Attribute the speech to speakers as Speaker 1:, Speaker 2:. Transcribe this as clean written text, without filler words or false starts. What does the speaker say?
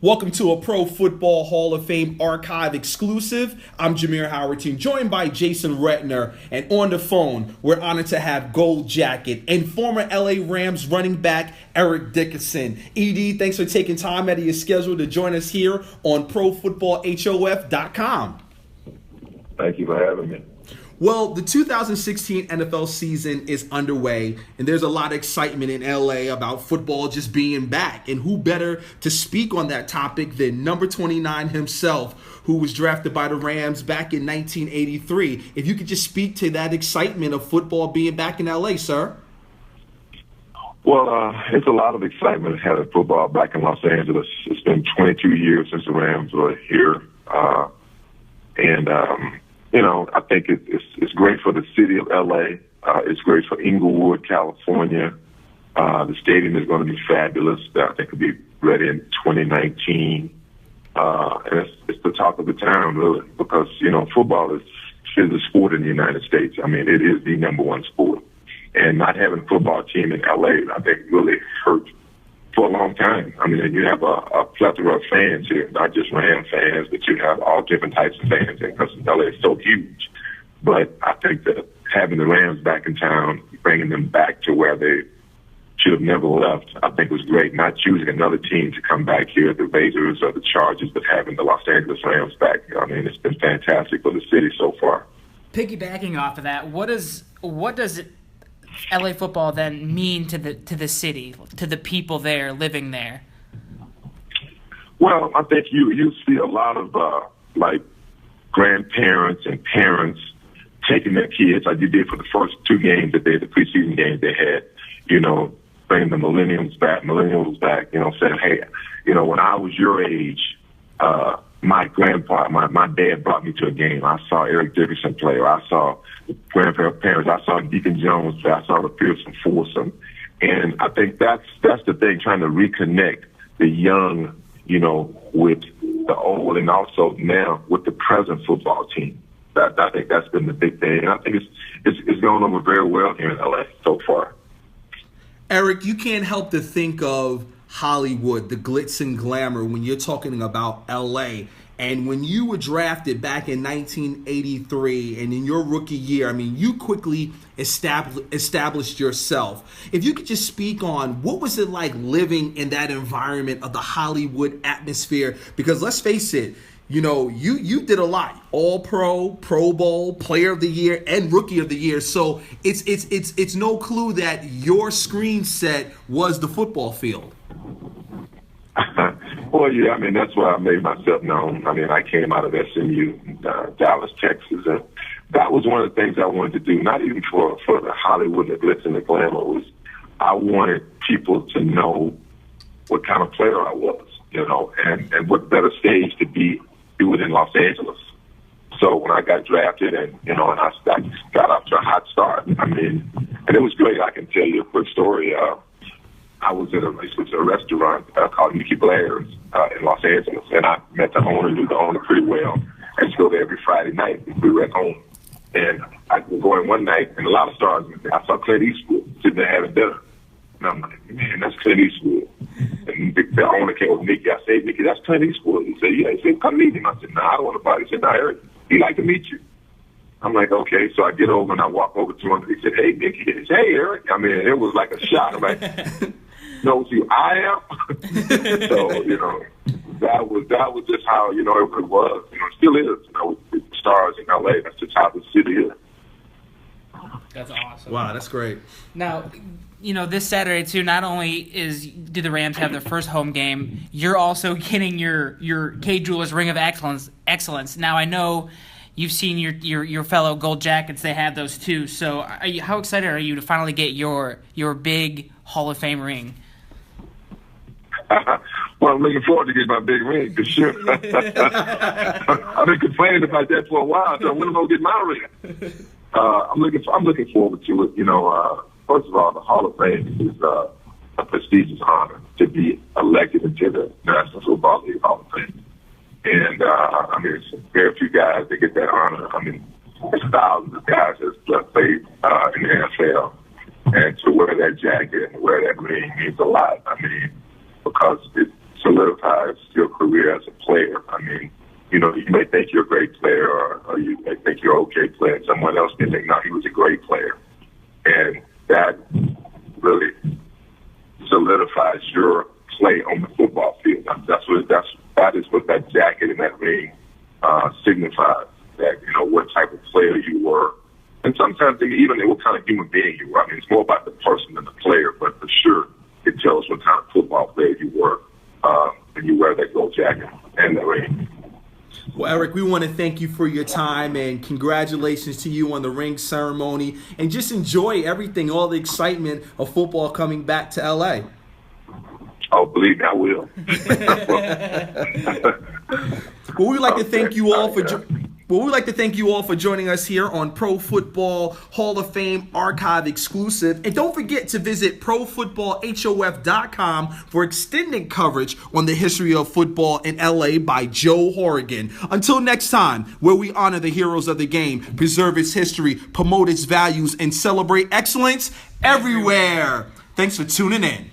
Speaker 1: Welcome to a Pro Football Hall of Fame archive exclusive. I'm Jameer Howardson, joined by Jason Retner, and on the phone, we're honored to have Gold Jacket and former LA Rams running back Eric Dickerson. ED, thanks for taking time out of your schedule to join us here on ProFootballHof.com.
Speaker 2: Thank you for having me.
Speaker 1: Well, the 2016 NFL season is underway, and there's a lot of excitement in LA about football just being back. And who better to speak on that topic than number 29 himself, who was drafted by the Rams back in 1983. If you could just speak to that excitement of football being back in LA, sir.
Speaker 2: Well, it's a lot of excitement having football back in Los Angeles. It's been 22 years since the Rams were here. I think it's great for the city of LA. It's great for Inglewood, California. The stadium is going to be fabulous. I think it'll be ready in 2019. And it's the talk of the town, really, because, football is the sport in the United States. I mean, it is the number one sport. And not having a football team in LA, I think, really hurt for a long time. I mean, you have a plethora of fans here, not just Ram fans, but you have all different types of fans because LA is so huge. But I think that having the Rams back in town, bringing them back to where they should have never left, I think was great. Not choosing another team to come back here, the Raiders or the Chargers, but having the Los Angeles Rams back. I mean, it's been fantastic for the city so far.
Speaker 3: Piggybacking off of that, what does LA football then mean to the city, to the people there living there?
Speaker 2: Well, I think you see a lot of grandparents and parents taking their kids, like you did for the first two games that the preseason games they had, bringing the millennials back, saying, hey, when I was your age, my grandpa, my dad brought me to a game. I saw Eric Dickerson play, or I saw grandparents, I saw Deacon Jones play, I saw the Pearson foursome. And I think that's the thing, trying to reconnect the young, with the old, and also now with the present football team. I think that's been the big thing. And I think it's going over very well here in LA so far.
Speaker 1: Eric, you can't help to think of Hollywood, the glitz and glamour when you're talking about LA. And when you were drafted back in 1983 and in your rookie year, I mean, you quickly established yourself. If you could just speak on what was it like living in that environment of the Hollywood atmosphere? Because let's face it, you did a lot. All-Pro, Pro Bowl, Player of the Year, and Rookie of the Year. So it's no clue that your screen set was the football field.
Speaker 2: Well, yeah, I mean, that's why I made myself known. I mean, I came out of SMU, Dallas, Texas, and that was one of the things I wanted to do, not even for the Hollywood, the glitz and the glamour, was I wanted people to know what kind of player I was, and what better stage to do it in Los Angeles. So when I got drafted and I got off to a hot start, I mean, and it was great. I can tell you a quick story. I was at a restaurant called Mickey Blair's in Los Angeles, and I met the owner, knew the owner pretty well. I used to go there every Friday night. We were at home. And I was going one night, and a lot of stars were there. I saw Clint Eastwood sitting there having dinner. And I'm like, man, that's Clint Eastwood. And the owner came with Mickey. I said, hey, Mickey, that's Clint Eastwood. He said, yeah. He said, come meet him. I said, no, I don't want to bother. He said, no, Eric, he'd like to meet you. I'm like, okay. So I get over and I walk over to him. He said, hey, Mickey. He said, hey, Eric. I mean, it was like a shock. I'm like, knows who I am. So, that was just how, it was. It still is, with the stars in LA. That's just how the city is.
Speaker 3: That's awesome.
Speaker 1: Wow, that's great.
Speaker 3: Now, this Saturday, too, not only do the Rams have their first home game, you're also getting your K Jewelers Ring of Excellence. Now, I know you've seen your fellow Gold Jackets. They have those, too. So how excited are you to finally get your big Hall of Fame ring?
Speaker 2: Well, I'm looking forward to getting my big ring, for sure. I've been complaining about that for a while, so when am I going to get my ring? I'm looking forward to it. First of all, the Hall of Fame is a prestigious honor to be elected into the National Football League Hall of Fame. And, it's very few guys that get that honor. I mean, there's thousands of guys that played in the NFL. And to wear that jacket and wear that ring means a lot. I mean, because it's solidifies your career as a player. I mean, you know, you may think you're a great player, or you may think you're an okay player, and someone else may think, no, he was a great player. And that really solidifies your play on the football field. That is what that jacket and that ring signifies. That, you know, what type of player you were, and sometimes even what kind of human being you were. I mean, it's more about the person than the player, but for sure, it tells what kind of football player you were when you wear that gold jacket and the ring.
Speaker 1: Well, Eric, we want to thank you for your time, and congratulations to you on the ring ceremony, and just enjoy everything, all the excitement of football coming back to LA.
Speaker 2: Oh, believe me, I will.
Speaker 1: Well, we'd like to thank you all for joining us here on Pro Football Hall of Fame Archive Exclusive. And don't forget to visit ProFootballHOF.com for extended coverage on the history of football in LA by Joe Horrigan. Until next time, where we honor the heroes of the game, preserve its history, promote its values, and celebrate excellence everywhere. Thanks for tuning in.